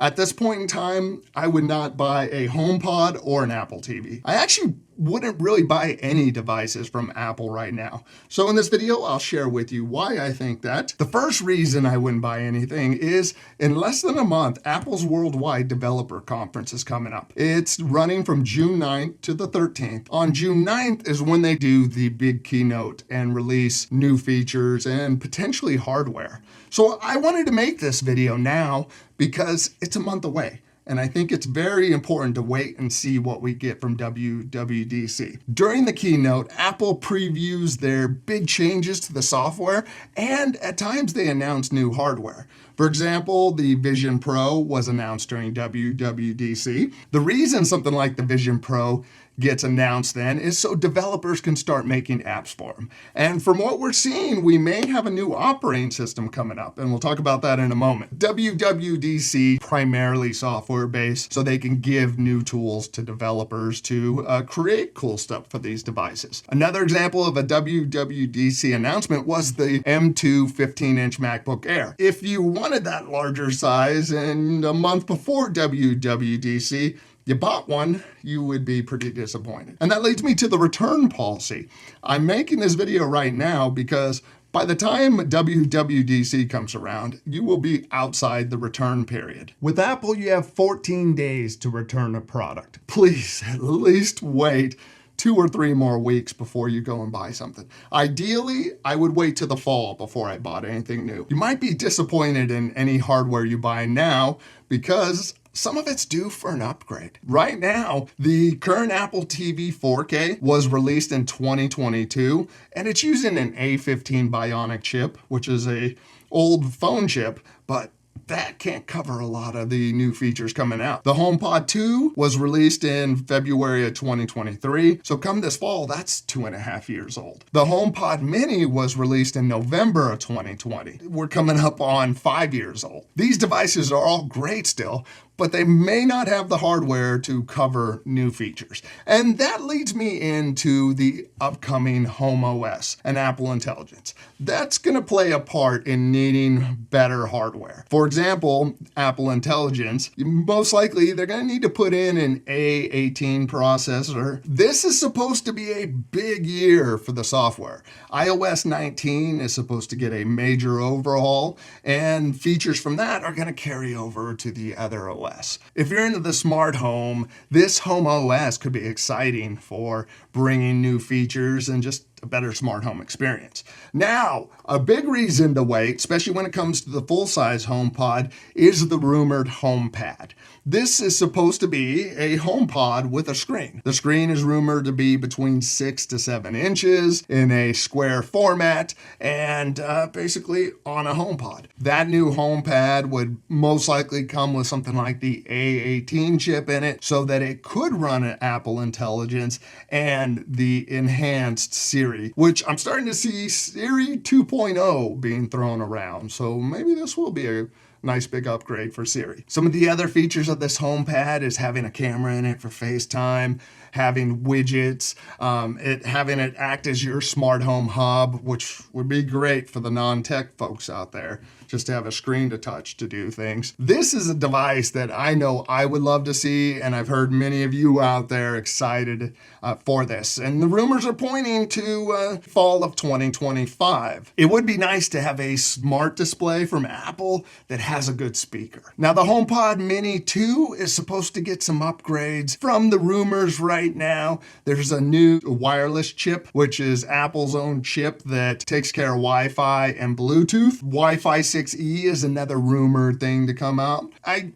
At this point in time, I would not buy a HomePod or an Apple TV. I actually wouldn't really buy any devices from Apple right now. So in this video, I'll share with you why I think that. The first reason I wouldn't buy anything is in less than a month, Apple's Worldwide Developer Conference is coming up. It's running from June 9th to the 13th. On June 9th is when they do the big keynote and release new features and potentially hardware. So I wanted to make this video now because it's a month away. And I think it's very important to wait and see what we get from WWDC. During the keynote, Apple previews their big changes to the software, and at times they announce new hardware. For example, the Vision Pro was announced during WWDC. The reason something like the Vision Pro gets announced then is so developers can start making apps for them. And from what we're seeing, we may have a new operating system coming up, and we'll talk about that in a moment. WWDC primarily software based, so they can give new tools to developers to create cool stuff for these devices. Another example of a WWDC announcement was the M2 15-inch MacBook Air. If you wanted that larger size and a month before WWDC, you bought one, you would be pretty disappointed. And that leads me to the return policy. I'm making this video right now because by the time WWDC comes around, you will be outside the return period. With Apple, you have 14 days to return a product. Please at least wait 2 or 3 more weeks before you go and buy something. Ideally, I would wait till the fall before I bought anything new. You might be disappointed in any hardware you buy now because some of it's due for an upgrade. Right now, the current Apple TV 4K was released in 2022, and it's using an A15 Bionic chip, which is a old phone chip, but that can't cover a lot of the new features coming out. The HomePod 2 was released in February of 2023, so come this fall, that's 2.5 years old. The HomePod Mini was released in November of 2020. We're coming up on 5 years old. These devices are all great still, but they may not have the hardware to cover new features. And that leads me into the upcoming HomeOS and Apple Intelligence. That's gonna play a part in needing better hardware. For example, Apple Intelligence, most likely they're gonna need to put in an A18 processor. This is supposed to be a big year for the software. iOS 19 is supposed to get a major overhaul, and features from that are gonna carry over to the other OS. If you're into the smart home, this HomeOS could be exciting for bringing new features and just a better smart home experience. Now, a big reason to wait, especially when it comes to the full-size HomePod, is the rumored HomePad. This is supposed to be a HomePod with a screen. The screen is rumored to be between 6 to 7 inches in a square format and basically on a HomePod. That new HomePad would most likely come with something like the A18 chip in it so that it could run an Apple Intelligence and the enhanced Siri, which I'm starting to see Siri 2.0 being thrown around. So maybe this will be a nice big upgrade for Siri. Some of the other features of this HomePad is having a camera in it for FaceTime, having widgets, having it act as your smart home hub, which would be great for the non-tech folks out there, just to have a screen to touch to do things. This is a device that I know I would love to see, and I've heard many of you out there excited for this. And the rumors are pointing to fall of 2025. It would be nice to have a smart display from Apple that has a good speaker. Now, the HomePod Mini 2 is supposed to get some upgrades. From the rumors right now, there's a new wireless chip, which is Apple's own chip that takes care of Wi-Fi and Bluetooth. Wi-Fi 6E is another rumored thing to come out. I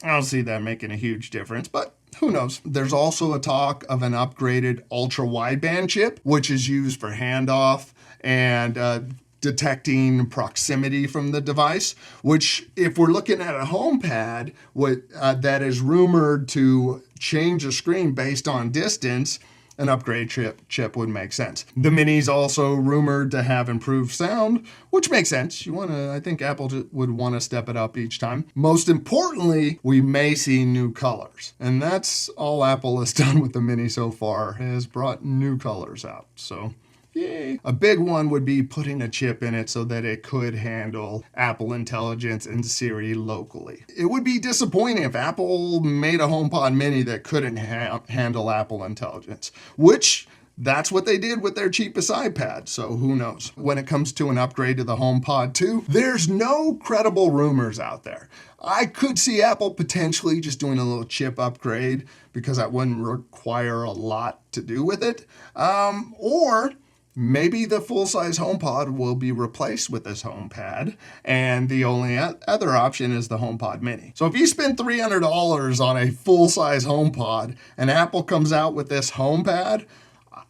don't see that making a huge difference, but who knows? There's also a talk of an upgraded ultra-wideband chip, which is used for handoff and detecting proximity from the device, which if we're looking at a HomePad that is rumored to change the screen based on distance, an upgrade chip would make sense. The Mini's also rumored to have improved sound, which makes sense. I think Apple would want to step it up each time. Most importantly, we may see new colors. And that's all Apple has done with the Mini so far, has brought new colors out. So Yay. A big one would be putting a chip in it so that it could handle Apple Intelligence and Siri locally. It would be disappointing if Apple made a HomePod mini that couldn't handle Apple Intelligence, which that's what they did with their cheapest iPad, so who knows. When it comes to an upgrade to the HomePod 2, there's no credible rumors out there. I could see Apple potentially just doing a little chip upgrade because that wouldn't require a lot to do with it. Or maybe the full-size HomePod will be replaced with this HomePad, and the only other option is the HomePod mini. So if you spend $300 on a full-size HomePod and Apple comes out with this HomePad,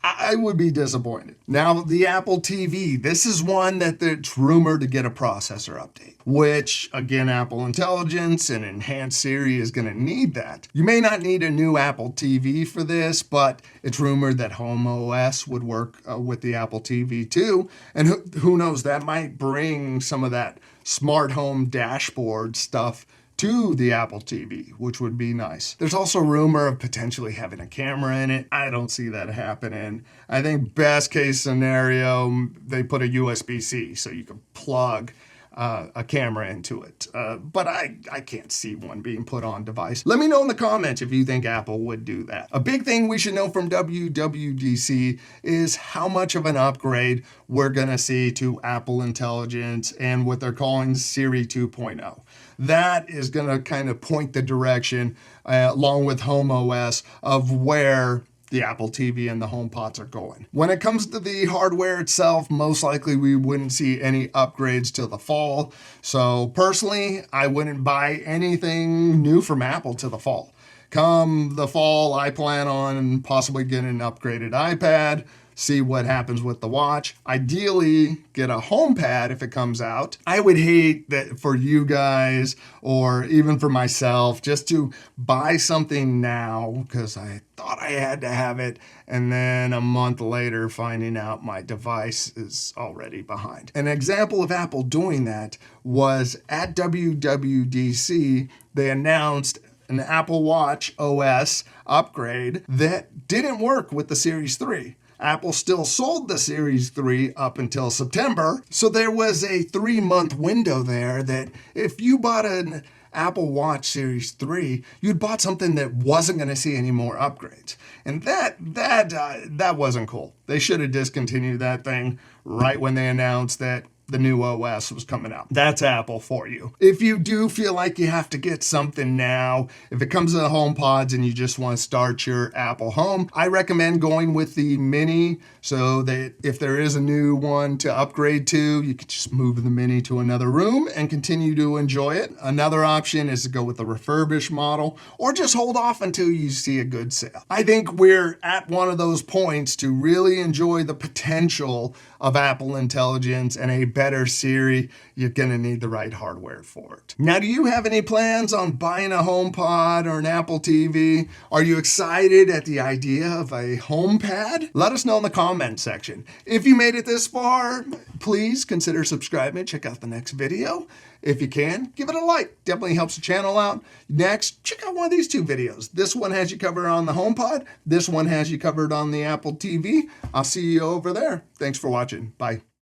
I would be disappointed. Now, the Apple TV, this is one that's rumored to get a processor update, which, again, Apple Intelligence and Enhanced Siri is going to need that. You may not need a new Apple TV for this, but it's rumored that HomeOS would work with the Apple TV too. And who knows, that might bring some of that smart home dashboard stuff to the Apple TV, which would be nice. There's also rumor of potentially having a camera in it. I don't see that happening. I think best case scenario, they put a USB-C so you can plug a camera into it. But I can't see one being put on device. Let me know in the comments if you think Apple would do that. A big thing we should know from WWDC is how much of an upgrade we're gonna see to Apple Intelligence and what they're calling Siri 2.0. That is gonna kind of point the direction, along with HomeOS, of where the Apple TV and the HomePods are going. When it comes to the hardware itself, most likely we wouldn't see any upgrades till the fall. So personally, I wouldn't buy anything new from Apple till the fall. Come the fall, I plan on possibly getting an upgraded iPad, see what happens with the watch. Ideally, get a HomePad if it comes out. I would hate that for you guys or even for myself just to buy something now because I thought I had to have it, and then a month later finding out my device is already behind. An example of Apple doing that was at WWDC, they announced an Apple Watch OS upgrade that didn't work with the Series 3. Apple still sold the Series 3 up until September, so there was a 3-month window there that if you bought an Apple Watch Series 3, you'd bought something that wasn't going to see any more upgrades. And that wasn't cool. They should have discontinued that thing right when they announced that the new OS was coming out. That's Apple for you. If you do feel like you have to get something now, if it comes to the HomePods and you just want to start your Apple Home, I recommend going with the Mini so that if there is a new one to upgrade to, you could just move the Mini to another room and continue to enjoy it. Another option is to go with the refurbished model or just hold off until you see a good sale. I think we're at one of those points to really enjoy the potential of Apple Intelligence and a better Siri. You're gonna need the right hardware for it. Now, do you have any plans on buying a HomePod or an Apple TV? Are you excited at the idea of a HomePad? Let us know in the comment section. If you made it this far, please consider subscribing. Check out the next video. If you can, give it a like. Definitely helps the channel out. Next, check out one of these 2 videos. This one has you covered on the HomePod. This one has you covered on the Apple TV. I'll see you over there. Thanks for watching. Bye.